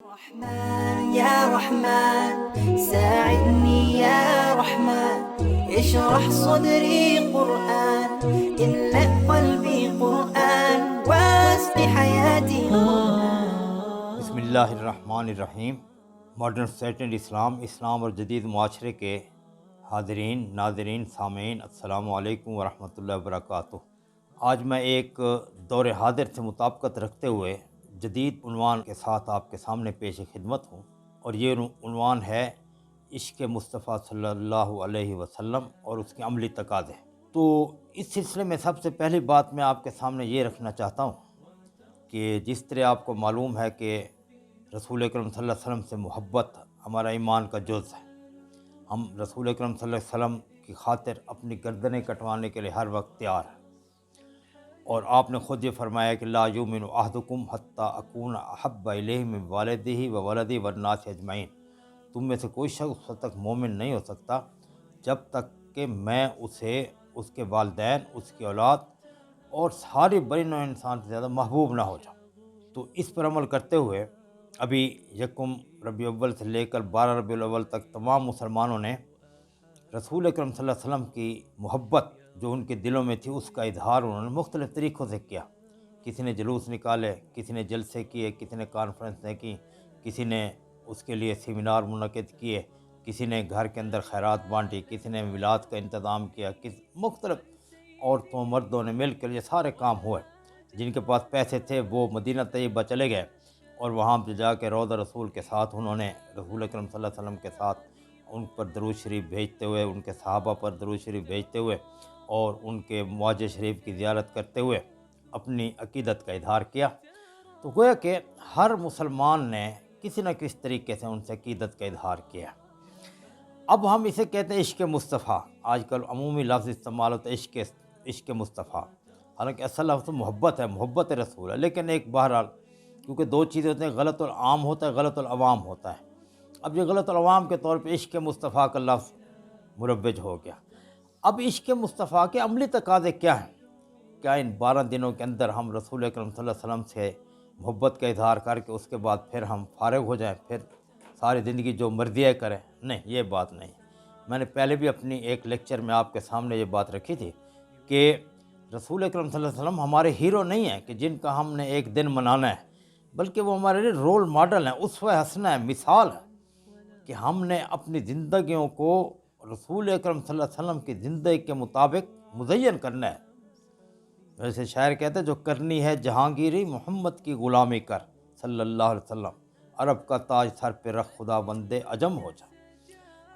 رحمن يا رحمن ساعدني يا رحمن اشرح صدري قرآن املأ قلبي قرآن واسق حياتي بسم اللہ الرحمن الرحیم۔ ماڈرن سٹینڈ اسلام اور جدید معاشرے کے حاضرین، ناظرین، سامعین، السلام علیکم ورحمۃ اللہ وبرکاتہ۔ آج میں ایک دور حاضر سے مطابقت رکھتے ہوئے جدید عنوان کے ساتھ آپ کے سامنے پیش خدمت ہوں، اور یہ عنوان ہے عشق مصطفیٰ صلی اللہ علیہ وسلم اور اس کے عملی تقاضے۔ تو اس سلسلے میں سب سے پہلی بات میں آپ کے سامنے یہ رکھنا چاہتا ہوں کہ جس طرح آپ کو معلوم ہے کہ رسول اکرم صلی اللہ علیہ وسلم سے محبت ہمارا ایمان کا جز ہے۔ ہم رسول اکرم صلی اللہ علیہ وسلم کی خاطر اپنی گردنیں کٹوانے کے لیے ہر وقت تیار ہیں، اور آپ نے خود یہ فرمایا کہ لا یؤمن احدکم حتی اکون احب الیہ من والدہ و ولدہ والناس اجمعین۔ تم میں سے کوئی شخص اس تک مومن نہیں ہو سکتا جب تک کہ میں اسے، اس کے والدین، اس کی اولاد اور ساری بڑی نوع انسان سے زیادہ محبوب نہ ہو جاؤ۔ تو اس پر عمل کرتے ہوئے ابھی یکم ربیع الاول سے لے کر 12 ربیع الاول تک تمام مسلمانوں نے رسول اکرم صلی اللہ علیہ وسلم کی محبت جو ان کے دلوں میں تھی اس کا اظہار انہوں نے مختلف طریقوں سے کیا۔ کسی نے جلوس نکالے، کسی نے جلسے کیے، کسی نے کانفرنسیں کی، کسی نے اس کے لیے سیمینار منعقد کیے، کسی نے گھر کے اندر خیرات بانٹی، کسی نے میلاد کا انتظام کیا، مختلف عورتوں مردوں نے مل کر یہ سارے کام ہوئے۔ جن کے پاس پیسے تھے وہ مدینہ طیبہ چلے گئے، اور وہاں پہ جا کے روضہ رسول کے ساتھ انہوں نے رسول اکرم صلی اللہ علیہ وسلم کے ساتھ ان پر درود شریف بھیجتے ہوئے، ان کے صحابہ پر درود شریف بھیجتے ہوئے اور ان کے معجزہ شریف کی زیارت کرتے ہوئے اپنی عقیدت کا اظہار کیا۔ تو گویا کہ ہر مسلمان نے کسی نہ کسی طریقے سے ان سے عقیدت کا اظہار کیا۔ اب ہم اسے کہتے ہیں عشق مصطفیٰ۔ آج کل عمومی لفظ استعمال ہوتا ہے عشق مصطفیٰ، حالانکہ اصل لفظ محبت ہے، محبت رسول ہے، لیکن ایک بہرحال کیونکہ دو چیزیں ہوتے ہیں، غلط العام ہوتا ہے، غلط العوام ہوتا ہے۔ اب یہ غلط العوام کے طور پہ عشق مصطفیٰ کا لفظ مروج ہو گیا۔ اب عشق مصطفیٰ کے عملی تقاضے کیا ہیں؟ کیا ان 12 دنوں کے اندر ہم رسول اکرم صلی اللہ علیہ وسلم سے محبت کا اظہار کر کے اس کے بعد پھر ہم فارغ ہو جائیں، پھر ساری زندگی جو مرضی ہے کریں؟ نہیں، یہ بات نہیں۔ میں نے پہلے بھی اپنی ایک لیکچر میں آپ کے سامنے یہ بات رکھی تھی کہ رسول اکرم صلی اللہ علیہ وسلم ہمارے ہیرو نہیں ہیں کہ جن کا ہم نے ایک دن منانا ہے، بلکہ وہ ہمارے لیے رول ماڈل ہیں، اسوہ حسنہ ہے، مثال ہے کہ ہم نے اپنی زندگیوں کو رسول اکرم صلی اللہ علیہ وسلم کی زندگی کے مطابق مزین کرنا ہے۔ ویسے شاعر کہتے ہیں جو کرنی ہے جہانگیری محمد کی غلامی کر صلی اللہ علیہ وسلم، عرب کا تاج سر پہ رکھ خدا بندے عجم ہو جا۔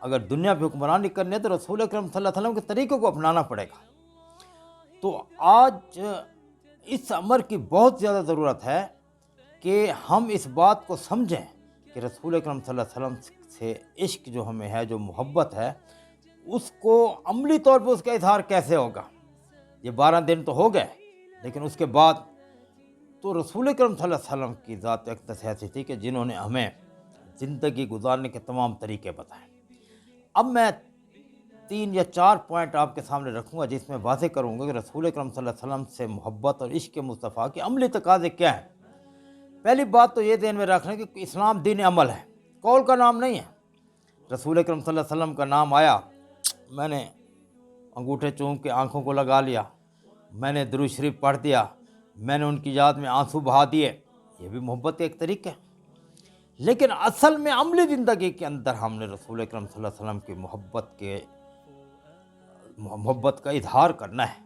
اگر دنیا پہ حکمرانی کرنی ہے تو رسول اکرم صلی اللہ علیہ وسلم کے طریقوں کو اپنانا پڑے گا۔ تو آج اس امر کی بہت زیادہ ضرورت ہے کہ ہم اس بات کو سمجھیں کہ رسول اکرم صلی اللہ علیہ وسلم سے عشق جو ہمیں ہے، جو محبت ہے، اس کو عملی طور پہ اس کا اظہار کیسے ہوگا۔ یہ 12 دن تو ہو گئے، لیکن اس کے بعد تو رسول اکرم صلی اللہ علیہ وسلم کی ذات اقدس ایسی تھی کہ جنہوں نے ہمیں زندگی گزارنے کے تمام طریقے بتائے۔ اب میں 3 یا 4 پوائنٹ آپ کے سامنے رکھوں گا جس میں واضح کروں گا کہ رسول اکرم صلی اللہ علیہ وسلم سے محبت اور عشق مصطفیٰ کے عملی تقاضے کیا ہیں۔ پہلی بات تو یہ ذہن میں رکھنا کہ اسلام دین عمل ہے، قول کا نام نہیں ہے۔ رسول اکرم صلی اللہ علیہ وسلم کا نام آیا، میں نے انگوٹھے چوم کے آنکھوں کو لگا لیا، میں نے درود شریف پڑھ دیا، میں نے ان کی یاد میں آنسو بہا دیے، یہ بھی محبت کا ایک طریقہ ہے۔ لیکن اصل میں عملی زندگی کے اندر ہم نے رسول اکرم صلی اللہ علیہ وسلم کی محبت کا اظہار کرنا ہے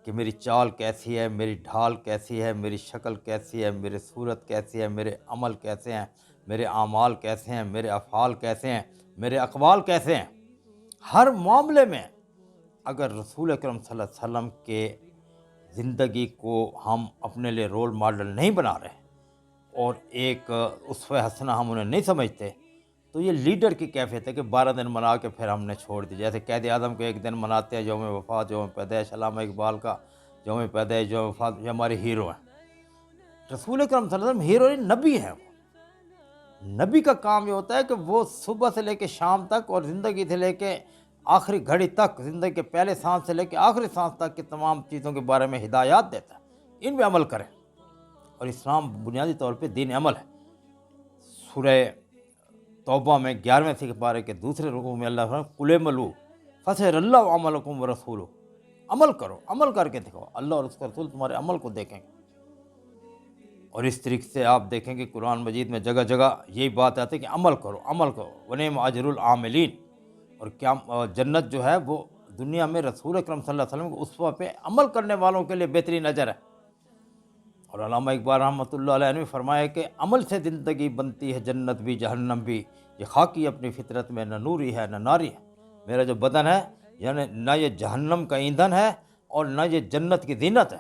کہ میری چال کیسی ہے، میری ڈھال کیسی ہے، میری شکل کیسی ہے، میری صورت کیسی ہے، میرے عمل کیسے ہیں، میرے اعمال کیسے ہیں، میرے افعال کیسے ہیں، میرے اقوال کیسے ہیں۔ ہر معاملے میں اگر رسول اکرم صلی اللہ علیہ وسلم کے زندگی کو ہم اپنے لیے رول ماڈل نہیں بنا رہے اور ایک اسوہ حسنہ ہم انہیں نہیں سمجھتے، تو یہ لیڈر کی کیفیت ہے کہ 12 دن منا کے پھر ہم نے چھوڑ دی۔ جیسے قائد اعظم کو ایک دن مناتے ہیں، یوم وفات، یوم پیدائش، علامہ اقبال کا یوم پیدائش، یوم وفات، یہ ہمارے ہیرو ہیں۔ رسول اکرم صلی اللہ علیہ وسلم ہیرو نہیں، نبی ہیں۔ نبی کا کام یہ ہوتا ہے کہ وہ صبح سے لے کے شام تک اور زندگی سے لے کے آخری گھڑی تک، زندگی کے پہلے سانس سے لے کے آخری سانس تک کی تمام چیزوں کے بارے میں ہدایات دیتا ہے، ان پہ عمل کریں۔ اور اسلام بنیادی طور پہ دین عمل ہے۔ سورہ توبہ میں 11ویں سے پارے کے دوسرے رکوع میں اللہ فرماتا ہے قُلِ اعْمَلُوا فَسَيَرَى اللَّهُ عَمَلَكُمْ وَرَسُولُهُ، عمل کرو، عمل کر کے دکھاؤ، اللہ اور اس کا رسول تمہارے عمل کو دیکھیں گے۔ اور اس طریقے سے آپ دیکھیں کہ قرآن مجید میں جگہ جگہ یہی بات آتی ہے کہ عمل کرو، عمل کرو، وَنِعْمَ أَجْرُ الْعَامِلِينَ۔ اور کیا جنت جو ہے وہ دنیا میں رسول اکرم صلی اللہ علیہ وسلم کے اسوہ پہ عمل کرنے والوں کے لیے بہترین اجر ہے۔ اور علامہ اقبال رحمۃ اللہ علیہ نے فرمایا کہ عمل سے زندگی بنتی ہے جنت بھی جہنم بھی، یہ خاکی اپنی فطرت میں نہ نوری ہے نہ ناری ہے۔ میرا جو بدن ہے یعنی نہ یہ جہنم کا ایندھن ہے اور نہ یہ جنت کی زینت ہے۔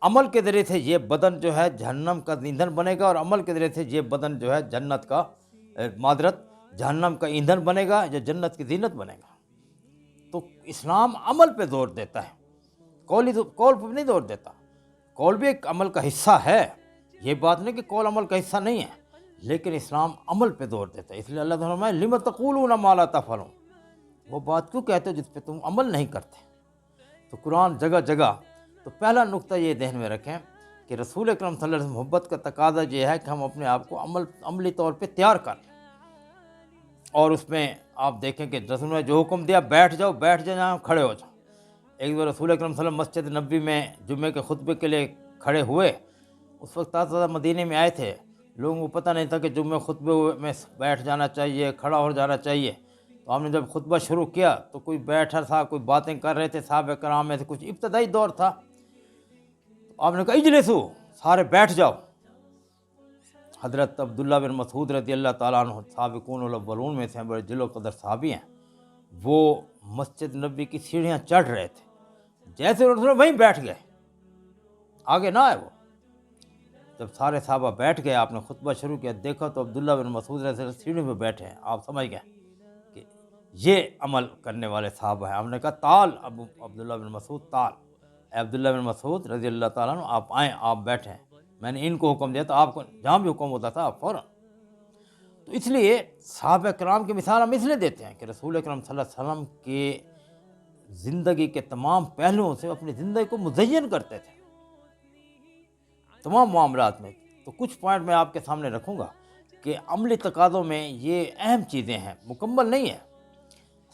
عمل کے ذریعے سے یہ بدن جو ہے جہنم کا ایندھن بنے گا، اور عمل کے ذریعے سے یہ بدن جو ہے جنت کا جہنم کا ایندھن بنے گا یا جنت کی زینت بنے گا۔ تو اسلام عمل پہ زور دیتا ہے، قول پہ نہیں زور دیتا۔ قول بھی ایک عمل کا حصہ ہے، یہ بات نہیں کہ قول عمل کا حصہ نہیں ہے، لیکن اسلام عمل پہ زور دیتا ہے۔ اس لیے اللہ تعالیٰ نے فرمایا لِمَ تَقُولُونَ مَا لَا تَفْعَلُونَ، وہ بات کیوں کہتے ہو جس پہ تم عمل نہیں کرتے۔ تو قرآن جگہ جگہ، تو پہلا نقطہ یہ ذہن میں رکھیں کہ رسول اکرم صلی اللہ علیہ وسلم محبت کا تقاضا یہ ہے کہ ہم اپنے آپ کو عملی طور پہ تیار کر لیں۔ اور اس میں آپ دیکھیں کہ رسول نے جو حکم دیا بیٹھ جاؤ جہاں کھڑے ہو جاؤ۔ ایک بار رسول اکرم صلی اللہ علیہ وسلم مسجد نبوی میں جمعے کے خطبے کے لیے کھڑے ہوئے، اس وقت تازہ مدینے میں آئے تھے، لوگوں کو پتہ نہیں تھا کہ جمعے خطبے میں بیٹھ جانا چاہیے، کھڑا ہو جانا چاہیے۔ تو ہم نے جب خطبہ شروع کیا تو کوئی بیٹھا تھا، کوئی باتیں کر رہے تھے، صحابہ کرام میں سے کچھ ابتدائی دور تھا، تو آپ نے کہا اجلسو، سارے بیٹھ جاؤ۔ حضرت عبداللہ بن مسعود رضی اللہ تعالیٰ عنہ سابقون الاولون میں سے بڑے جل و قدر صحابی ہیں، وہ مسجد نبوی کی سیڑھیاں چڑھ رہے تھے، جیسے انہوں نے وہیں بیٹھ گئے، آگے نہ آئے وہ۔ جب سارے صحابہ بیٹھ گئے، آپ نے خطبہ شروع کیا، دیکھا تو عبداللہ بن مسعود رضی اللہ سیڑھیوں پہ بیٹھے ہیں۔ آپ سمجھ گئے کہ یہ عمل کرنے والے صحابہ ہیں۔ آپ نے کہا تال عبداللہ بن مسعود، تال، اے عبداللہ بن مسعود رضی اللہ تعالیٰ عنہ، آپ آئیں، آپ بیٹھیں۔ میں نے ان کو حکم دیا تو آپ کو جہاں بھی حکم ہوتا تھا آپ فوراً۔ تو اس لیے صحابہ کرام کی مثال ہم اس لیے دیتے ہیں کہ رسول اکرم صلی اللہ علیہ وسلم کے زندگی کے تمام پہلوؤں سے اپنی زندگی کو مزین کرتے تھے، تمام معاملات میں۔ تو کچھ پوائنٹ میں آپ کے سامنے رکھوں گا کہ عملی تقاضوں میں یہ اہم چیزیں ہیں، مکمل نہیں ہے۔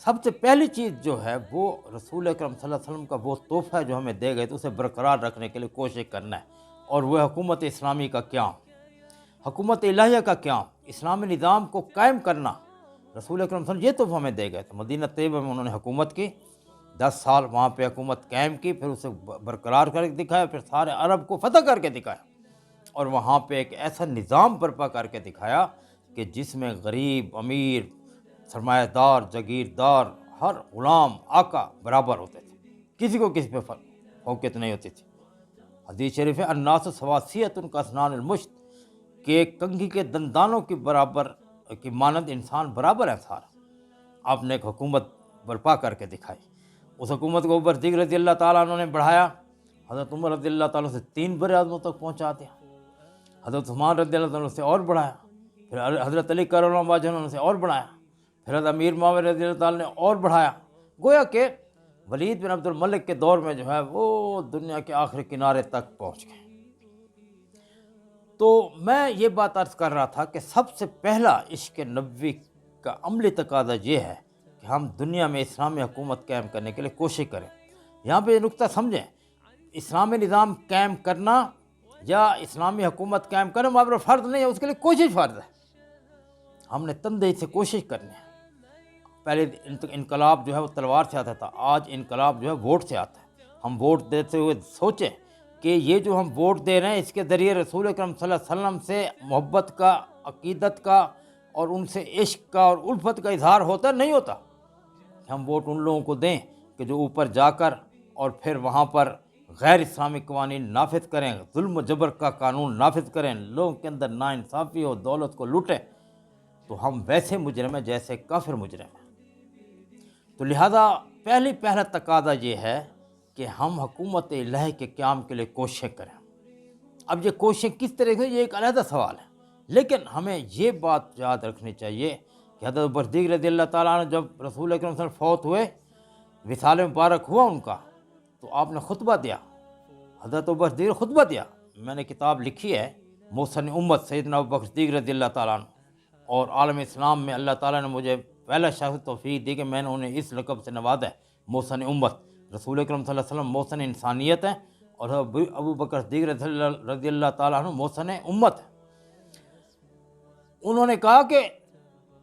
سب سے پہلی چیز جو ہے وہ رسول اکرم صلی اللہ علیہ وسلم کا وہ تحفہ جو ہمیں دے گئے تو اسے برقرار رکھنے کے لیے کوشش کرنا ہے، اور وہ حکومت اسلامی کا قیام، حکومت الہیہ کا قیام، اسلامی نظام کو قائم کرنا۔ رسول اکرم صلی اللہ علیہ وسلم یہ تحفہ ہمیں دے گئے تھے۔ مدینہ طیبہ میں انہوں نے حکومت کی، 10 سال وہاں پہ حکومت قائم کی، پھر اسے برقرار کر کے دکھایا، پھر سارے عرب کو فتح کر کے دکھایا، اور وہاں پہ ایک ایسا نظام برپا کر کے دکھایا کہ جس میں غریب، امیر، سرمایہ دار، جاگیردار، ہر غلام، آقا برابر ہوتے تھے، کسی کو کسی پہ فوقیت نہیں ہوتی تھی۔ حدیث شریف ہے الناس سواسیۃ کاسنان المشت، کہ کنگھی کے دندانوں کی برابر کی مانند انسان برابر ہے سارا۔ آپ نے ایک حکومت برپا کر کے دکھائی۔ اس حکومت کو عمر صدیق رضی اللہ تعالیٰ عنہ نے بڑھایا، حضرت عمر رضی اللہ تعالیٰ سے 3 بر اعظموں تک پہنچا دیا، حضرت عثمان رضی اللہ تعالیٰ سے اور بڑھایا، پھر حضرت علی کرم اللہ وجہہ نے سے اور بڑھایا، پھر حضرت امیر معاویہ رضی اللہ تعالیٰ نے اور بڑھایا۔ گویا کہ ولید بن عبد الملک کے دور میں جو ہے وہ دنیا کے آخری کنارے تک پہنچ گئے۔ تو میں یہ بات عرض کر رہا تھا کہ سب سے پہلا عشق نبوی کا عملی تقاضا یہ ہے کہ ہم دنیا میں اسلامی حکومت قائم کرنے کے لیے کوشش کریں۔ یہاں پہ یہ نقطہ سمجھیں، اسلامی نظام قائم کرنا یا اسلامی حکومت قائم کرنا ہمارے پر فرض نہیں ہے، اس کے لیے کوشش فرض ہے۔ ہم نے تندہی سے کوشش کرنی ہے۔ پہلے انقلاب جو ہے وہ تلوار سے آتا تھا، آج انقلاب جو ہے ووٹ سے آتا ہے۔ ہم ووٹ دیتے ہوئے سوچیں کہ یہ جو ہم ووٹ دے رہے ہیں اس کے ذریعے رسول اکرم صلی اللہ علیہ وسلم سے محبت کا، عقیدت کا اور ان سے عشق کا اور الفت کا اظہار ہوتا نہیں ہوتا۔ ہم ووٹ ان لوگوں کو دیں کہ جو اوپر جا کر اور پھر وہاں پر غیر اسلامی قوانین نافذ کریں، ظلم و جبر کا قانون نافذ کریں، لوگوں کے اندر ناانصافی ہو، دولت کو لوٹیں، تو ہم ویسے مجرم ہیں جیسے کافر مجرم ہیں۔ تو لہذا پہلا تقاضا یہ ہے کہ ہم حکومت الہی کے قیام کے لیے کوششیں کریں۔ اب یہ کوششیں کس طرح سے، یہ ایک علیحدہ سوال ہے، لیکن ہمیں یہ بات یاد رکھنی چاہیے کہ حضرت ابو صدیق رضی اللہ تعالیٰ عنہ جب رسول اکرم صلی اللہ علیہ وسلم فوت ہوئے، وصال مبارک ہوا ان کا، تو آپ نے خطبہ دیا، حضرت ابو صدیق خطبہ دیا۔ میں نے کتاب لکھی ہے محسن امت سیدنا ابو بکر صدیق رضی اللہ تعالیٰ عنہ، اور عالم اسلام میں اللہ تعالیٰ نے مجھے پہلا شخص توفیق دی کہ میں نے انہیں اس لقب سے نوازا ہے، محسن امت۔ رسول اکرم صلی اللہ علیہ وسلم محسن انسانیت ہیں، اور ابو بکر صدیق رضی اللہ تعالیٰ عنہ محسن امت ہے۔ انہوں نے کہا کہ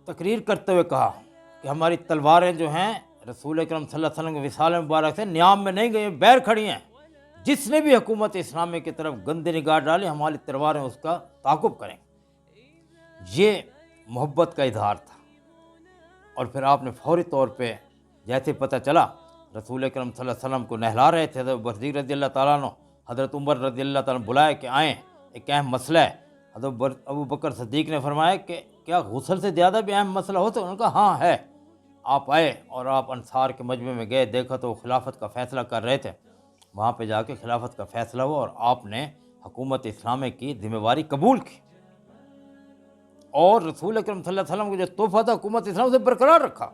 تقریر کرتے ہوئے کہا کہ ہماری تلواریں جو ہیں رسول اکرم صلی اللہ علیہ وسلم کے وصال مبارک سے نیام میں نہیں گئی، بیر کھڑی ہیں۔ جس نے بھی حکومت اسلامی کی طرف گندی نگاہ ڈالی، ہماری تلواریں اس کا تعاقب کریں۔ یہ محبت کا اظہار تھا۔ اور پھر آپ نے فوری طور پہ جیسے پتہ چلا رسول اکرم صلی اللہ علیہ وسلم کو نہلا رہے تھے، حضرت صدیق رضی اللہ تعالیٰ عنہ حضرت عمر رضی اللہ تعالیٰ عنہ بلائے کہ آئیں، ایک اہم مسئلہ ہے۔ حضرت ابو بکر صدیق نے فرمایا کہ کیا غسل سے زیادہ بھی اہم مسئلہ ہو؟ تو انہوں نے کہا ہاں ہے۔ آپ آئے اور آپ انصار کے مجمع میں گئے، دیکھا تو وہ خلافت کا فیصلہ کر رہے تھے۔ وہاں پہ جا کے خلافت کا فیصلہ ہوا اور آپ نے حکومت اسلامی کی ذمہ داری قبول کی، اور رسول اکرم صلی اللہ علیہ وسلم کو جو تحفہ تھا حکومت اسلام سے برقرار رکھا۔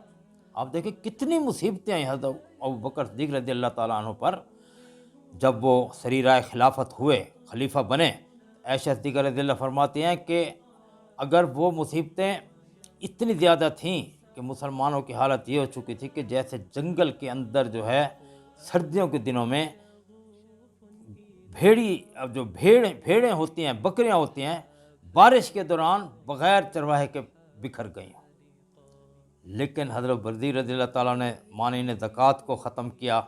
آپ دیکھیں کتنی مصیبتیں آئیں حضرت ابو بکر صدیق رضی اللہ تعالیٰ عنہ پر جب وہ سریرائے خلافت ہوئے، خلیفہ بنے۔ عائشہ صدیقہ رضی اللہ فرماتی ہیں کہ اگر وہ مصیبتیں اتنی زیادہ تھیں کہ مسلمانوں کی حالت یہ ہو چکی تھی کہ جیسے جنگل کے اندر جو ہے سردیوں کے دنوں میں بھیڑیں ہوتی ہیں، بکریاں ہوتی ہیں، بارش کے دوران بغیر چرواہے کے بکھر گئی ہوں۔ لیکن حضرت برزی رضی اللہ تعالیٰ نے مانعین زکوٰۃ کو ختم کیا،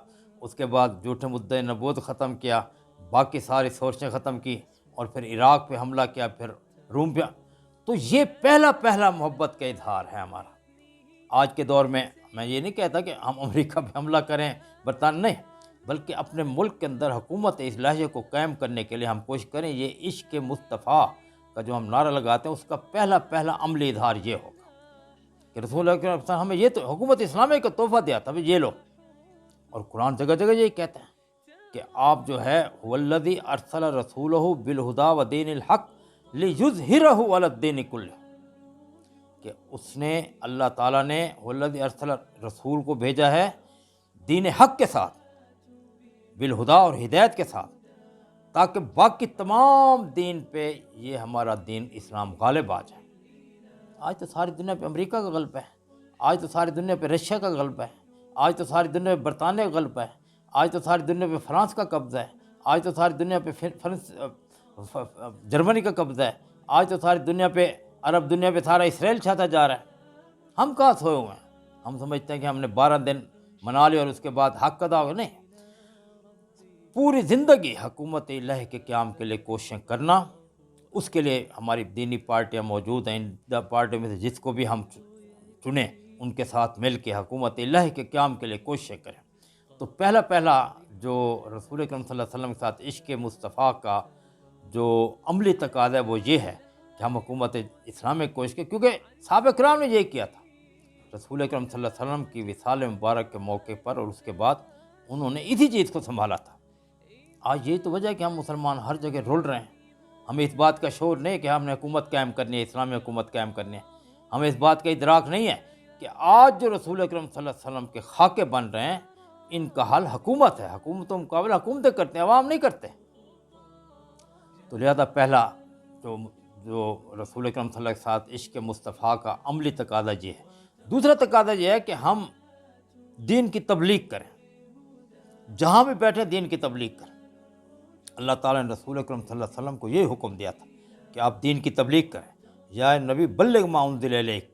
اس کے بعد جھوٹے مدعی نبوت ختم کیا، باقی ساری سورسیں ختم کی، اور پھر عراق پہ حملہ کیا، پھر روم پہ۔ تو یہ پہلا محبت کا اظہار ہے ہمارا۔ آج کے دور میں میں یہ نہیں کہتا کہ ہم امریکہ پہ حملہ کریں، برطانیہ نہیں، بلکہ اپنے ملک کے اندر حکومت اصلاحیہ کو قائم کرنے کے لیے ہم کوشش کریں۔ یہ عشق مصطفیٰ کا جو ہم نعرہ لگاتے ہیں، اس کا پہلا عملی اظہار یہ ہوگا کہ رسول اللہ صلی اللہ علیہ وسلم ہمیں یہ تو حکومت اسلامی کا تحفہ دیا تھا، یہ لو۔ اور قرآن جگہ جگہ یہی کہتا ہے کہ آپ جو ہے والذی ارسل رسولہ بالہدی ودین الحق لیظہرہ علی الدین کلہ، کہ اس نے اللہ تعالیٰ نے والذی ارسل رسول کو بھیجا ہے دین حق کے ساتھ، بالہدی اور ہدایت کے ساتھ، تاکہ باقی تمام دین پہ یہ ہمارا دین اسلام غالب آ جائے۔ آج تو ساری دنیا پہ امریکہ کا غلبہ ہے، آج تو ساری دنیا پہ رشیا کا غلبہ ہے، آج تو ساری دنیا پہ برطانیہ کا غلبہ ہے، آج تو ساری دنیا پہ فرانس کا قبضہ ہے، آج تو ساری دنیا پہ جرمنی کا قبضہ ہے، آج تو ساری دنیا پہ عرب دنیا پہ سارا اسرائیل چھاتا جا رہا ہے۔ ہم کہاں سوئے ہوئے ہیں؟ ہم سمجھتے ہیں کہ ہم نے 12 دن منا لیا اور اس کے بعد حق ادا ہو، نہیں، پوری زندگی حکومت الہی کے قیام کے لیے کوششیں کرنا۔ اس کے لیے ہماری دینی پارٹیاں موجود ہیں، ان پارٹیوں میں سے جس کو بھی ہم چنیں ان کے ساتھ مل کے حکومت الہی کے قیام کے لیے کوششیں کریں۔ تو پہلا جو رسول اکرم صلی اللہ علیہ وسلم کے ساتھ عشق مصطفیٰ کا جو عملی تقاضا ہے وہ یہ ہے کہ ہم حکومت اسلامی کوشش کریں، کیونکہ صحابہ کرام نے یہ کیا تھا رسول اکرم صلی اللہ علیہ وسلم کی وصال مبارک کے موقع پر، اور اس کے بعد انہوں نے اسی چیز کو سنبھالا تھا۔ آج یہی تو وجہ ہے کہ ہم مسلمان ہر جگہ رول رہے ہیں۔ ہمیں اس بات کا شعور نہیں کہ ہم نے حکومت قائم کرنی ہے، اسلامی حکومت قائم کرنی ہے۔ ہمیں اس بات کا ادراک نہیں ہے کہ آج جو رسول اکرم صلی اللہ علیہ وسلم کے خاکے بن رہے ہیں، ان کا حل حکومت ہے۔ حکومتوں مقابلہ حکومتیں کرتے ہیں، عوام نہیں کرتے۔ تو لہذا پہلا جو رسول اکرم صلی اللہ علیہ وسلم کے ساتھ عشق مصطفیٰ کا عملی تقاضا یہ ہے۔ دوسرا تقاضا یہ ہے کہ ہم دین کی تبلیغ کریں، جہاں بھی بیٹھے دین کی تبلیغ کریں۔ اللہ تعالیٰ نے رسول اکرم صلی اللہ علیہ وسلم کو یہ حکم دیا تھا کہ آپ دین کی تبلیغ کریں۔ یا نبی بلغ ما انزل الیک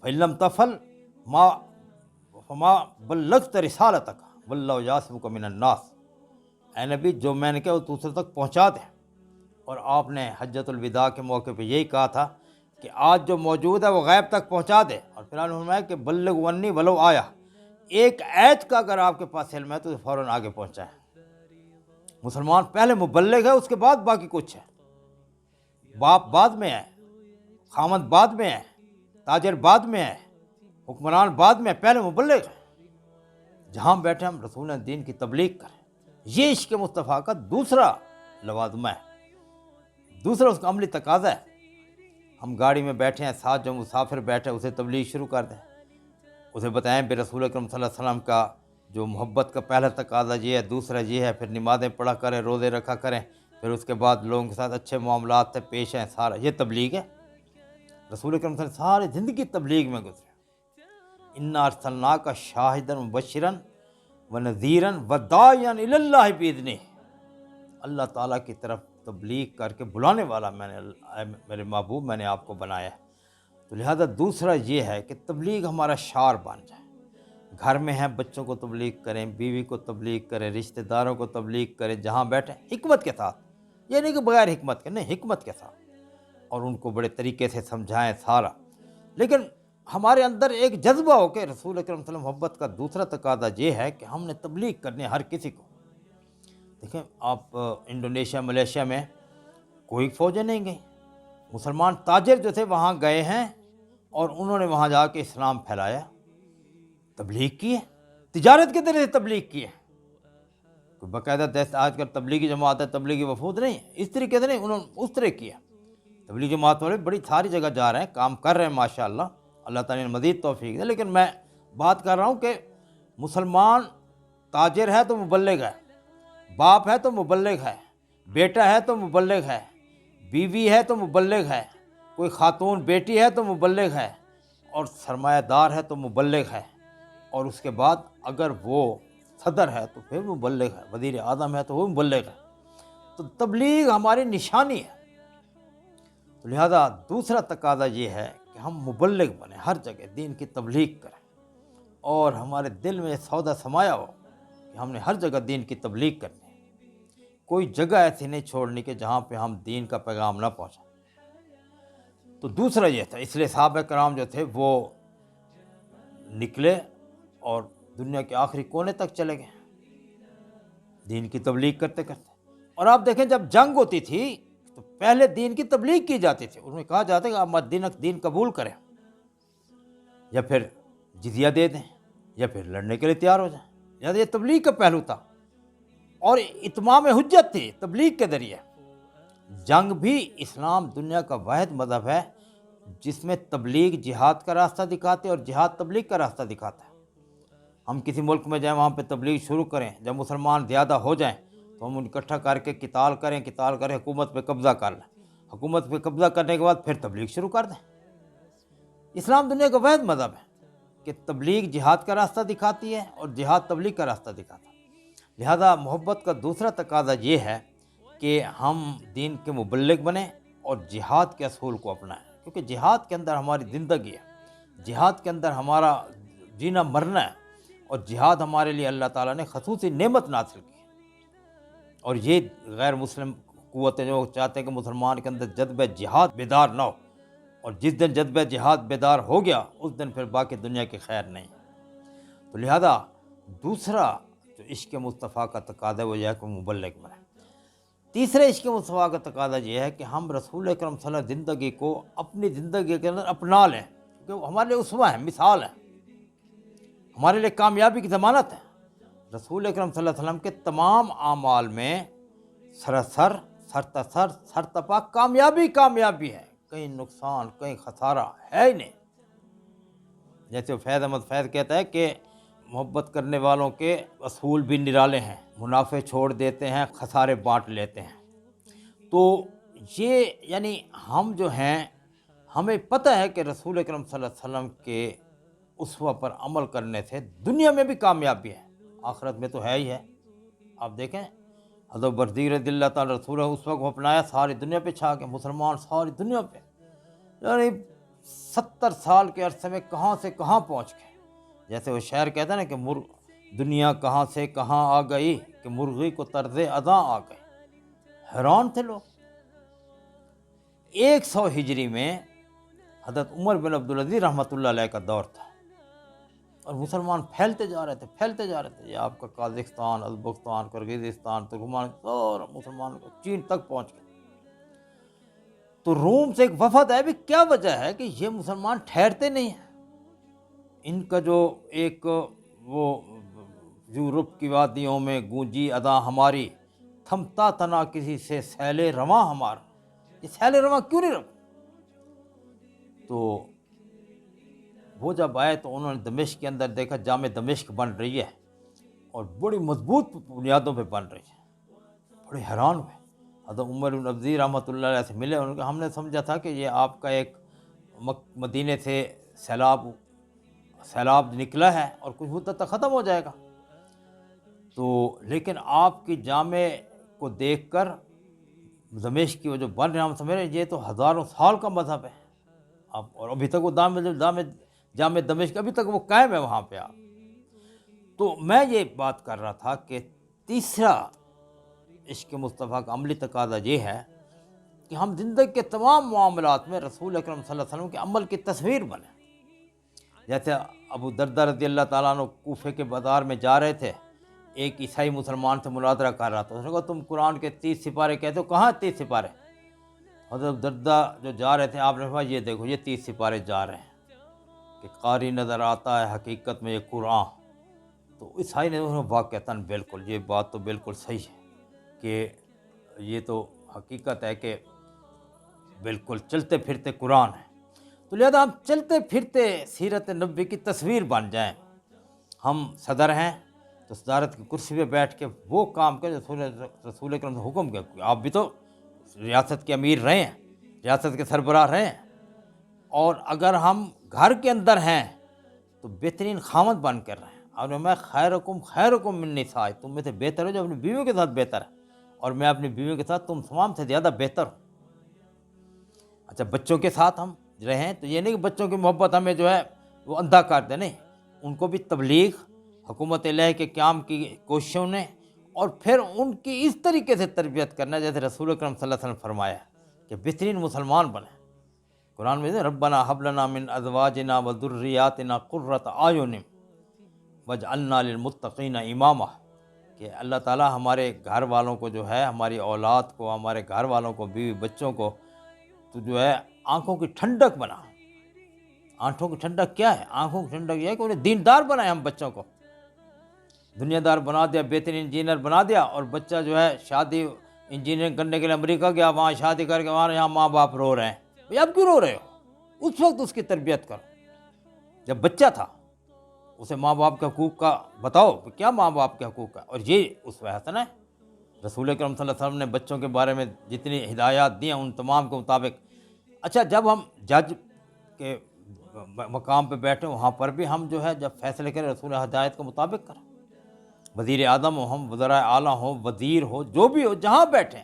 فإن لم تفعل فما بلغت رسالتک واللہ یعصمک من الناس، اے نبی جو میں نے کہا وہ دوسرے تک پہنچا دیں۔ اور آپ نے حجۃ الوداع کے موقع پہ یہی کہا تھا کہ آج جو موجود ہے وہ غیب تک پہنچا دے، اور پھر انہوں نے فرمایا کہ بلغ عنی ولو آیا، ایک آیت کا اگر آپ کے پاس علم ہے تو فوراً آگے پہنچائیں۔ مسلمان پہلے مبلغ ہے، اس کے بعد باقی کچھ ہے۔ باپ بعد میں ہے، خامد بعد میں ہے، تاجر بعد میں ہے، حکمران بعد میں ہے، پہلے مبلغ ہے۔ جہاں بیٹھے ہم رسول دین کی تبلیغ کریں، یہ عشق مصطفیٰ کا دوسرا لوازمہ ہے، دوسرا اس کا عملی تقاضا ہے۔ ہم گاڑی میں بیٹھے ہیں، ساتھ جو مسافر بیٹھے اسے تبلیغ شروع کر دیں، اسے بتائیں بے رسول اکرم صلی اللہ علیہ وسلم کا جو محبت کا پہلا تقاضا یہ ہے، دوسرا یہ ہے، پھر نمازیں پڑھا کریں، روزے رکھا کریں، پھر اس کے بعد لوگوں کے ساتھ اچھے معاملات سے پیش ہیں، سارا یہ تبلیغ ہے۔ رسول اکرم صلی اللہ علیہ وسلم ساری زندگی تبلیغ میں گزرے. انا ارسلناک شاہدا مبشرا ونذیرا وداعیا الی اللہ باذنہ. اللہ تعالیٰ کی طرف تبلیغ کر کے بلانے والا میرے محبوب میں نے آپ کو بنایا ہے. تو لہذا دوسرا یہ ہے کہ تبلیغ ہمارا شعار بن جائے. گھر میں ہیں بچوں کو تبلیغ کریں، بیوی کو تبلیغ کریں، رشتہ داروں کو تبلیغ کریں، جہاں بیٹھیں حکمت کے ساتھ. یہ نہیں کہ بغیر حکمت کے، نہیں، حکمت کے ساتھ، اور ان کو بڑے طریقے سے سمجھائیں سارا. لیکن ہمارے اندر ایک جذبہ ہو کہ رسول اکرم صلی اللہ علیہ وسلم محبت کا دوسرا تقاضا یہ ہے کہ ہم نے تبلیغ کرنی ہے ہر کسی کو. دیکھیں آپ انڈونیشیا، ملیشیا میں کوئی فوجیں نہیں گئیں. مسلمان تاجر جو تھے وہاں گئے ہیں اور انہوں نے وہاں جا کے اسلام پھیلایا، تبلیغ کی ہے، تجارت کے ذریعے سے تبلیغ کی ہے. کوئی باقاعدہ آج کل تبلیغی جماعت ہے، تبلیغی وفود نہیں ہے، اس طریقے سے نہیں، انہوں نے اس طرح کیا. تبلیغی جماعت والے بڑی ساری جگہ جا رہے ہیں، کام کر رہے ہیں ماشاءاللہ، اللہ تعالیٰ نے مزید توفیق دے. لیکن میں بات کر رہا ہوں کہ مسلمان تاجر ہے تو مبلغ ہے، باپ ہے تو مبلغ ہے، بیٹا ہے تو مبلغ ہے، بیوی ہے تو مبلغ ہے، کوئی خاتون بیٹی ہے تو مبلغ ہے، اور سرمایہ دار ہے تو مبلغ ہے، اور اس کے بعد اگر وہ صدر ہے تو پھر مبلغ ہے، وزیر اعظم ہے تو وہ مبلغ ہے. تو تبلیغ ہماری نشانی ہے. تو لہذا دوسرا تقاضا یہ ہے کہ ہم مبلغ بنیں، ہر جگہ دین کی تبلیغ کریں، اور ہمارے دل میں سودا سمایا ہو کہ ہم نے ہر جگہ دین کی تبلیغ کرنی ہے. کوئی جگہ ایسی نہیں چھوڑنی کہ جہاں پہ ہم دین کا پیغام نہ پہنچائیں. تو دوسرا یہ تھا، اس لیے صحابہ کرام جو تھے وہ نکلے اور دنیا کے آخری کونے تک چلے گئے دین کی تبلیغ کرتے کرتے. اور آپ دیکھیں جب جنگ ہوتی تھی تو پہلے دین کی تبلیغ کی جاتی تھی. انہیں کہا جاتا ہے کہ آپ دین قبول کریں، یا پھر جزیہ دے دیں، یا پھر لڑنے کے لیے تیار ہو جائیں. لہٰذا یہ تبلیغ کا پہلو تھا، اور اتمام حجت تھی تبلیغ کے ذریعے. جنگ بھی اسلام دنیا کا واحد مذہب ہے جس میں تبلیغ جہاد کا راستہ دکھاتے اور جہاد تبلیغ کا راستہ دکھاتا ہے. ہم کسی ملک میں جائیں، وہاں پہ تبلیغ شروع کریں، جب مسلمان زیادہ ہو جائیں تو ہم ان اکٹھا کر کے قتال کریں، حکومت پہ قبضہ کر لیں، حکومت پہ قبضہ کرنے کے بعد پھر تبلیغ شروع کر دیں. اسلام دنیا کا واحد مذہب ہے کہ تبلیغ جہاد کا راستہ دکھاتی ہے اور جہاد تبلیغ کا راستہ دکھاتا ہے. لہذا محبت کا دوسرا تقاضا یہ ہے کہ ہم دین کے مبلغ بنیں اور جہاد کے اصول کو اپنائیں، کیونکہ جہاد کے اندر ہماری زندگی ہے، جہاد کے اندر ہمارا جینا مرنا ہے، اور جہاد ہمارے لیے اللہ تعالیٰ نے خصوصی نعمت نازل کی ہے. اور یہ غیر مسلم قوتیں جو چاہتے ہیں کہ مسلمان کے اندر جذبہ جہاد بیدار نہ ہو، اور جس دن جذبہ جہاد بیدار ہو گیا اس دن پھر باقی دنیا کی خیر نہیں. تو لہذا دوسرا جو عشق مصطفیٰ کا تقاضا ہے وہ یہ ہے کہ مبلغ بنیں. تیسرے عشق مصطفیٰ کا تقاضا یہ ہے کہ ہم رسول اکرم صلی اللہ علیہ وسلم زندگی کو اپنی زندگی کے اندر اپنا لیں، کیونکہ وہ ہمارے لیے اسوہ ہے، مثال ہے، ہمارے لیے کامیابی کی ضمانت ہے. رسول اکرم صلی اللہ علیہ وسلم کے تمام اعمال میں سراسر سرتاسر سرتپا کامیابی ہے، کہیں نقصان کہیں خسارہ ہے ہی نہیں. جیسے فیض احمد فیض کہتا ہے کہ محبت کرنے والوں کے اصول بھی نرالے ہیں، منافع چھوڑ دیتے ہیں، خسارے بانٹ لیتے ہیں. تو یہ یعنی ہم جو ہیں ہمیں پتہ ہے کہ رسول اکرم صلی اللہ علیہ وسلم کے اسوہ پر عمل کرنے سے دنیا میں بھی کامیابی ہے، آخرت میں تو ہے ہی ہے. آپ دیکھیں حضرت برزیل رضی اللہ تعالیٰ رسول اسوہ کو اپنایا، ساری دنیا پہ چھا گئے، مسلمان ساری دنیا پہ، یعنی 70 سال کے عرصے میں کہاں سے کہاں پہنچ گئے. جیسے وہ شاعر کہتا ہے نا کہ دنیا کہاں سے کہاں آ گئی، کہ مرغی کو طرز اذاں آ گئی. حیران تھے لوگ. 100 ہجری میں حضرت عمر بن عبدالعزیز رحمۃ اللہ علیہ کا دور تھا، اور مسلمان پھیلتے جا رہے تھے. یہ آپ کا قازقستان، ازبکستان، کرغزستان، ترکمان، اور مسلمان چین تک پہنچ گئے. تو روم سے ایک وفد ہے، بھی کیا وجہ ہے کہ یہ مسلمان ٹھہرتے نہیں ہیں. ان کا جو ایک وہ یورپ کی وادیوں میں گونجی ادا ہماری، تھمتا تنا کسی سے سیل رواں ہمارا، یہ سیل رواں کیوں نہیں رکھا. تو وہ جب آئے تو انہوں نے دمشق کے اندر دیکھا جامع دمشق بن رہی ہے اور بڑی مضبوط بنیادوں پہ بن رہی ہے. بڑے حیران ہوئے. حضرت عمر بن عبدالعزیز رحمۃ اللہ علیہ سے ملے، انہوں نے کہا ہم نے سمجھا تھا کہ یہ آپ کا ایک مدینے سے سیلاب نکلا ہے اور کچھ مدت تک ختم ہو جائے گا. تو لیکن آپ کی جامع کو دیکھ کر دمشق کی وہ جو بن رہے ہیں، ہم سمجھ رہے ہیں یہ تو ہزاروں سال کا مذہب ہے. اور ابھی تک وہ جامع دمشق ابھی تک وہ قائم ہے وہاں پہ. آپ تو میں یہ بات کر رہا تھا کہ تیسرا عشق مصطفیٰ کا عملی تقاضا یہ ہے کہ ہم زندگی کے تمام معاملات میں رسول اکرم صلی اللہ علیہ وسلم کے عمل کی تصویر بنیں. جیسے ابو دردہ رضی اللہ تعالیٰ عنہ کوفے کے بازار میں جا رہے تھے، ایک عیسائی مسلمان سے مناظرہ کر رہا تھا. اس نے کہا تم قرآن کے 30 سپارے کہتے ہو، کہاں 30 سپارے؟ حضرت دردہ جو جا رہے تھے، آپ نے فرمایا یہ دیکھو یہ 30 سپارے جا رہے ہیں کہ قاری نظر آتا ہے حقیقت میں یہ قرآن. تو عیسائی نے واقعتاً بالکل یہ بات تو بالکل صحیح ہے کہ یہ تو حقیقت ہے کہ بالکل چلتے پھرتے قرآن ہے. تو لہذا ہم چلتے پھرتے سیرت نبی کی تصویر بن جائیں. ہم صدر ہیں تو صدارت کی کرسی پہ بیٹھ کے وہ کام کریں رسول اکرم نے حکم کیا. آپ بھی تو ریاست کے امیر رہے ہیں، ریاست کے سربراہ رہے ہیں. اور اگر ہم گھر کے اندر ہیں تو بہترین خامد بن کر رہے ہیں. اور میں خیرکم من نساء، تم میں سے بہتر ہو جو اپنی بیویوں کے ساتھ بہتر ہے، اور میں اپنی بیویوں کے ساتھ تم تمام سے زیادہ بہتر ہوں. اچھا بچوں کے ساتھ ہم رہیں تو یہ نہیں کہ بچوں کی محبت ہمیں جو ہے وہ اندھا کر دے، نہیں، ان کو بھی تبلیغ حکومت الہی کے قیام کی کوششوں نے اور پھر ان کی اس طریقے سے تربیت کرنا جیسے رسول اکرم صلی اللہ علیہ وسلم فرمایا کہ بہترین مسلمان بنیں. قرآن میں ربنا ھب لنا من ازواجنا وذریاتنا قرۃ اعین واجعلنا للمتقین اماما، کہ اللہ تعالیٰ ہمارے گھر والوں کو جو ہے، ہماری اولاد کو، ہمارے گھر والوں کو، بیوی بچوں کو تو جو ہے آنکھوں کی ٹھنڈک بنا. آنکھوں کی ٹھنڈک کیا ہے؟ آنکھوں کی ٹھنڈک یہ ہے کہ انہیں دیندار بنائے. ہم بچوں کو دنیا دار بنا دیا، بہترین انجینئر بنا دیا، اور بچہ جو ہے شادی انجینئرنگ کرنے کے لیے امریکہ گیا، وہاں شادی کر کے وہاں یہاں ماں باپ رو رہے ہیں. بھئی اب کیوں رو رہے ہو؟ اس وقت اس کی تربیت کرو جب بچہ تھا. اسے ماں باپ کے حقوق کا بتاؤ کہ کیا ماں باپ کے حقوق کا، اور یہ اس و حسن ہے. رسول اکرم صلی اللہ علیہ وسلم نے بچوں کے بارے میں جتنی ہدایات دی ہیں ان تمام کے مطابق. اچھا جب ہم جج کے مقام پہ بیٹھیں وہاں پر بھی ہم جو ہے جب فیصلے کریں رسول ہدایت کے مطابق کریں. وزیر اعظم ہو، ہم وزرائے اعلیٰ ہوں، وزیر ہو، جو بھی ہو، جہاں بیٹھیں،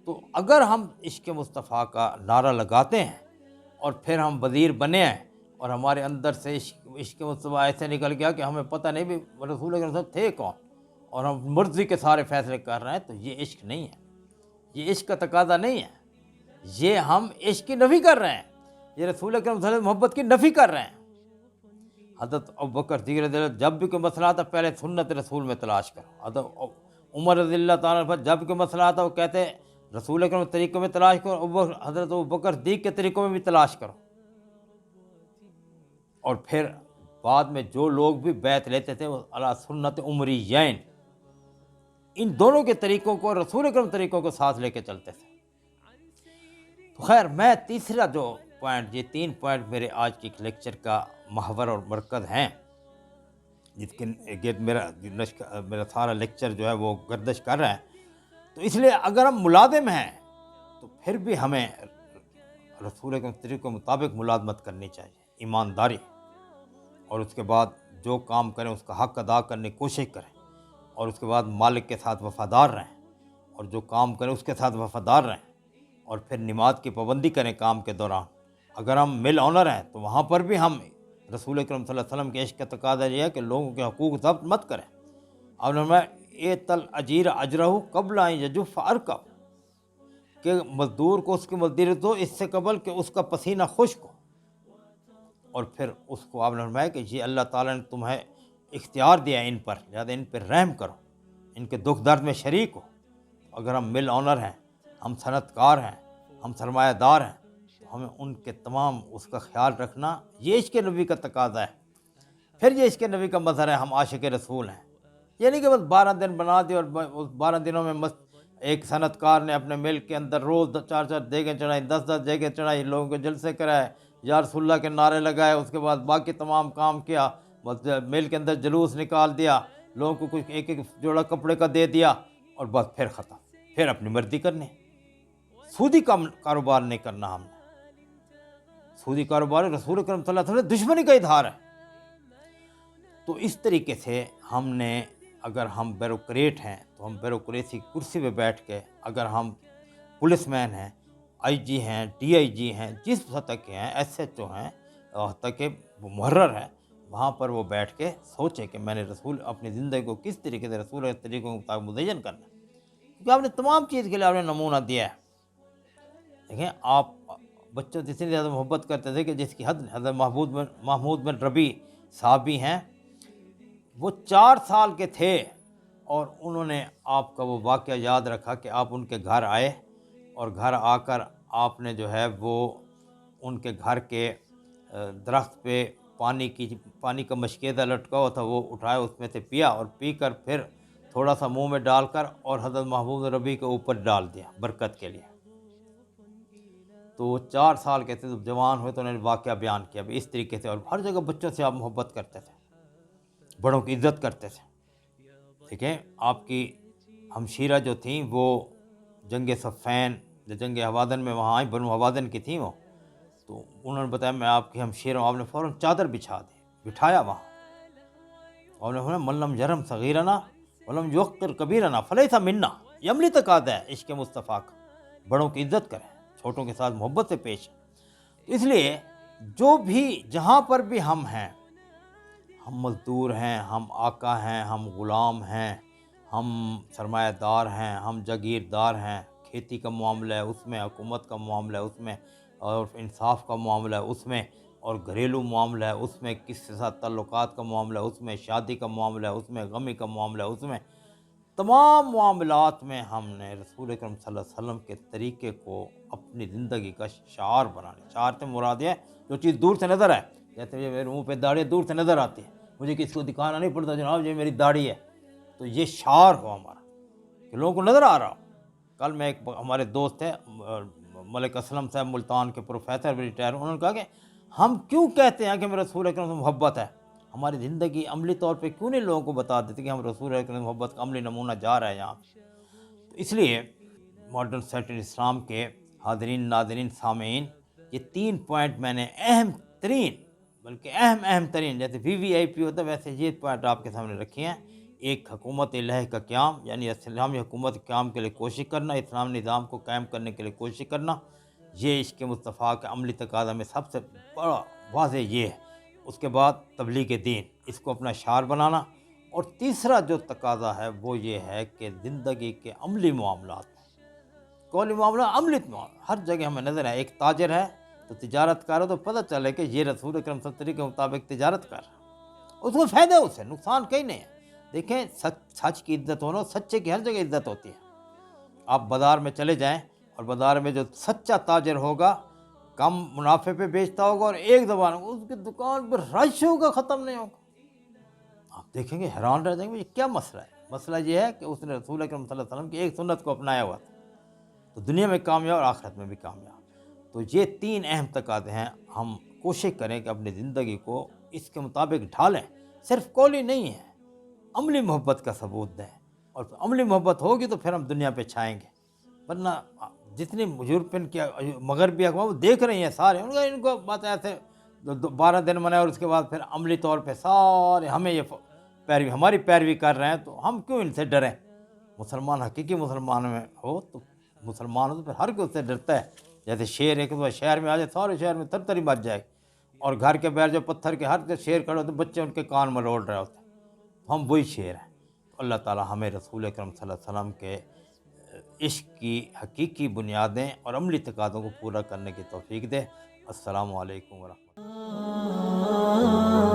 تو اگر ہم عشق مصطفیٰ کا نعرہ لگاتے ہیں اور پھر ہم وزیر بنے ہیں اور ہمارے اندر سے عشق مصطفیٰ ایسے نکل گیا کہ ہمیں پتہ نہیں بھی رسول اکرم صاحب تھے کون، اور ہم مرضی کے سارے فیصلے کر رہے ہیں، تو یہ عشق نہیں ہے، یہ عشق کا تقاضا نہیں ہے. یہ ہم عشق کی نفی کر رہے ہیں، یہ رسول اکرم صلی اللہ علیہ وسلم محبت کی نفی کر رہے ہیں. حضرت ابوبکر صدیق رضی اللہ جب بھی کوئی مسئلہ آتا پہلے سنت رسول میں تلاش کرو. حضرت عمر رضی اللہ تعالیٰ پر جب کوئی مسئلہ آتا وہ کہتے رسول اکرم کے طریقوں میں تلاش کرو، حضرت ابوبکر صدیق کے طریقوں میں بھی تلاش کرو. اور پھر بعد میں جو لوگ بھی بیعت لیتے تھے وہ علی سنت عمریین، ان دونوں کے طریقوں کو، رسول اکرم طریقوں کو ساتھ لے کے چلتے تھے. تو خیر میں تیسرا جو پوائنٹ، یہ 3 پوائنٹ میرے آج کی لیکچر کا محور اور مرکز ہیں، جس کے گرد میرا سارا لیکچر جو ہے وہ گردش کر رہا ہے. تو اس لیے اگر ہم ملازم ہیں تو پھر بھی ہمیں رسول کے طریقے کے مطابق ملازمت کرنی چاہیے، ایمانداری، اور اس کے بعد جو کام کریں اس کا حق ادا کرنے کی کوشش کریں، اور اس کے بعد مالک کے ساتھ وفادار رہیں، اور جو کام کریں اس کے ساتھ وفادار رہیں، اور پھر نماز کی پابندی کریں کام کے دوران. اگر ہم مل آنر ہیں تو وہاں پر بھی ہم رسول اکرم صلی اللہ علیہ وسلم کے عشق کا تقاضا یہ ہے کہ لوگوں کے حقوق ضبط مت کریں. اور میں اعطِ الاجیر اجرہ قبل ان یجف ارکب، کہ مزدور کو اس کی مزدوری دو اس سے قبل کہ اس کا پسینہ خشک ہو. اور پھر اس کو آپ نے فرمایا کہ یہ اللہ تعالیٰ نے تمہیں اختیار دیا ان پر، لہٰذا ان پر رحم کرو، ان کے دکھ درد میں شریک ہو. اگر ہم مل آنر ہیں، ہم صنعت کار ہیں، ہم سرمایہ دار ہیں، تو ہمیں ان کے تمام اس کا خیال رکھنا یہ عشق نبی کا تقاضا ہے. پھر یہ عشق نبی کا مظہر ہے، ہم عاشق رسول ہیں. یہ نہیں کہ بس 12 دن بنا دی اور اس 12 دنوں میں ایک صنعت کار نے اپنے مل کے اندر روز 4 دیگیں چڑھائیں، 10 دیگیں چڑھائی، لوگوں کو جلسے کرائے، یا رسول اللہ کے نعرے لگائے، اس کے بعد باقی تمام کام کیا، بس مل کے اندر جلوس نکال دیا، لوگوں کو کچھ ایک جوڑا کپڑے کا دے دیا، اور بس پھر ختم، پھر اپنی مرضی کرنی. سودی کاروبار نہیں کرنا ہم نے، سودی کاروبار رسول اکرم صلی اللہ علیہ وسلم سے دشمنی کا اظہار ہے۔ تو اس طریقے سے ہم نے، اگر ہم بیوروکریٹ ہیں تو ہم بیوروکریسی کرسی پہ بیٹھ کے، اگر ہم پولیس مین ہیں، آئی جی ہیں، ڈی آئی جی ہیں، جس سطح کے ہیں، ایس ایچ او ہیں، حتیٰ کہ محرر ہے، وہاں پر وہ بیٹھ کے سوچے کہ میں نے اپنی زندگی کو کس طریقے سے رسول کے طریقوں کے مطابق مزین کرنا ہے، کیونکہ آپ نے تمام چیز کے لیے آپ نے نمونہ دیا ہے۔ دیکھیں، آپ بچوں سے اتنی زیادہ محبت کرتے تھے کہ جس کی حد حضرت محمود بن ربی صحابی ہیں، وہ 4 سال کے تھے اور انہوں نے آپ کا وہ واقعہ یاد رکھا کہ آپ ان کے گھر آئے اور گھر آ کر آپ نے جو ہے وہ ان کے گھر کے درخت پہ پانی کا مشکیزہ لٹکا ہوا تھا، وہ اٹھایا، اس میں سے پیا اور پی کر پھر تھوڑا سا منہ میں ڈال کر اور حضرت محمود بن ربی کے اوپر ڈال دیا برکت کے لیے۔ تو وہ 4 سال کے تھے، جب جوان ہوئے تو انہوں نے واقعہ بیان کیا بھی اس طریقے سے، اور ہر جگہ بچوں سے آپ محبت کرتے تھے، بڑوں کی عزت کرتے تھے۔ ٹھیک ہے، آپ کی ہمشیرہ جو تھیں وہ جنگ صفین، جنگ حوازن میں وہاں آئیں، بنو حوازن کی تھیں وہ، تو انہوں نے بتایا میں آپ کی ہمشیرہ ہوں، آپ نے فوراً چادر بٹھایا وہاں، اور انہوں نے من لم یرحم صغیرنا ولم یوقر کبیرنا فلیس منا، یہ عملی تقاضا ہے عشق مصطفیٰ کا، بڑوں کی عزت کریں، چھوٹوں کے ساتھ محبت سے پیش آئیں۔ اس لیے جو بھی جہاں پر بھی ہم ہیں، ہم مزدور ہیں، ہم آقا ہیں، ہم غلام ہیں، ہم سرمایہ دار ہیں، ہم جاگیردار ہیں، کھیتی کا معاملہ ہے اس میں، حکومت کا معاملہ ہے اس میں، اور انصاف کا معاملہ ہے اس میں، اور گھریلو معاملہ ہے اس میں، کس کے ساتھ تعلقات کا معاملہ ہے اس میں، شادی کا معاملہ ہے اس میں، غمی کا معاملہ ہے اس میں، تمام معاملات میں ہم نے رسول اکرم صلی اللہ علیہ وسلم کے طریقے کو اپنی زندگی کا شعار بنانے۔ شعار سے مراد ہے جو چیز دور سے نظر ہے، جیسے میرے منہ پہ داڑھی دور سے نظر آتی ہے، مجھے کسی کو دکھانا نہیں پڑتا جناب یہ میری داڑھی ہے، تو یہ شعار ہو ہمارا کہ لوگوں کو نظر آ رہا ہو۔ کل میں ہمارے دوست ہیں ملک اسلم صاحب، ملتان کے پروفیسر ریٹائر، انہوں نے کہا کہ ہم کیوں کہتے ہیں کہ ہمیں رسول اکرم سے محبت ہے، ہماری زندگی عملی طور پہ کیوں نہیں لوگوں کو بتا دیتے کہ ہم رسول اکرم سے محبت کا عملی نمونہ جا رہا ہے یہاں۔ تو اس لیے ماڈرن سیٹ اسلام کے حاضرین، ناظرین، سامعین، یہ 3 پوائنٹ میں نے اہم ترین، جیسے VVIP ہوتا ہے ویسے یہ پوائنٹ آپ کے سامنے رکھے ہیں۔ ایک، حکومت الہ کا قیام، یعنی اسلامی حکومت قیام کے لیے کوشش کرنا، اسلام نظام کو قائم کرنے کے لیے کوشش کرنا، یہ عشق مصطفیٰ کا عملی تقاضا میں سب سے بڑا واضح یہ ہے۔ اس کے بعد تبلیغ دین، اس کو اپنا شعار بنانا، اور تیسرا جو تقاضا ہے وہ یہ ہے کہ زندگی کے عملی معاملات میں، قولی معاملہ، عملی معاملہ، ہر جگہ ہمیں نظر ہے، ایک تاجر ہے تو تجارت کر رہا تو پتہ چلے کہ یہ رسول اکرم صلی اللہ علیہ وسلم کے مطابق تجارت کر رہا ہے، اس کو فائدہ ہے، اسے نقصان کہیں نہیں ہے۔ دیکھیں، سچ کی عزت ہونا، سچے کی ہر جگہ عزت ہوتی ہے۔ آپ بازار میں چلے جائیں اور بازار میں جو سچا تاجر ہوگا، کم منافع پہ بیچتا ہوگا اور ایک زبان، اس کی دکان پر رش ہوگا، ختم نہیں ہوگا، آپ دیکھیں گے حیران رہ جائیں گے یہ کیا مسئلہ ہے۔ مسئلہ یہ ہے کہ اس نے رسول اکرم صلی اللہ علیہ وسلم کی ایک سنت کو اپنایا ہوا تھا، تو دنیا میں کامیاب اور آخرت میں بھی کامیاب۔ تو یہ 3 اہم تقاضے ہیں، ہم کوشش کریں کہ اپنی زندگی کو اس کے مطابق ڈھالیں، صرف قولی نہیں ہے، عملی محبت کا ثبوت دیں، اور عملی محبت ہوگی تو پھر ہم دنیا پہ چھائیں گے۔ ورنہ جتنی یورپین کی مغربی اقوام وہ دیکھ رہی ہیں سارے، ان کو بات ایسے 12 دن منائے اور اس کے بعد پھر عملی طور پہ سارے ہمیں یہ ہماری پیروی کر رہے ہیں، تو ہم کیوں ان سے ڈریں؟ مسلمان حقیقی مسلمان میں ہو تو مسلمان ہو تو پھر ہر کوئی اس سے ڈرتا ہے۔ جیسے شیر ایک تو شہر میں آ جائے، سارے شہر میں تر تری مچ جائے، اور گھر کے باہر جو پتھر کے ہر شیر کھڑے ہوتے بچے ان کے کان مروڑ رہے ہوتے ہیں، تو ہم وہی شیر ہیں۔ تو اللہ تعالی ہمیں رسول اکرم صلی اللہ علیہ وسلم کے عشق کی حقیقی بنیادیں اور عملی تقاضوں کو پورا کرنے کی توفیق دے۔ السلام علیکم ورحمۃ اللہ۔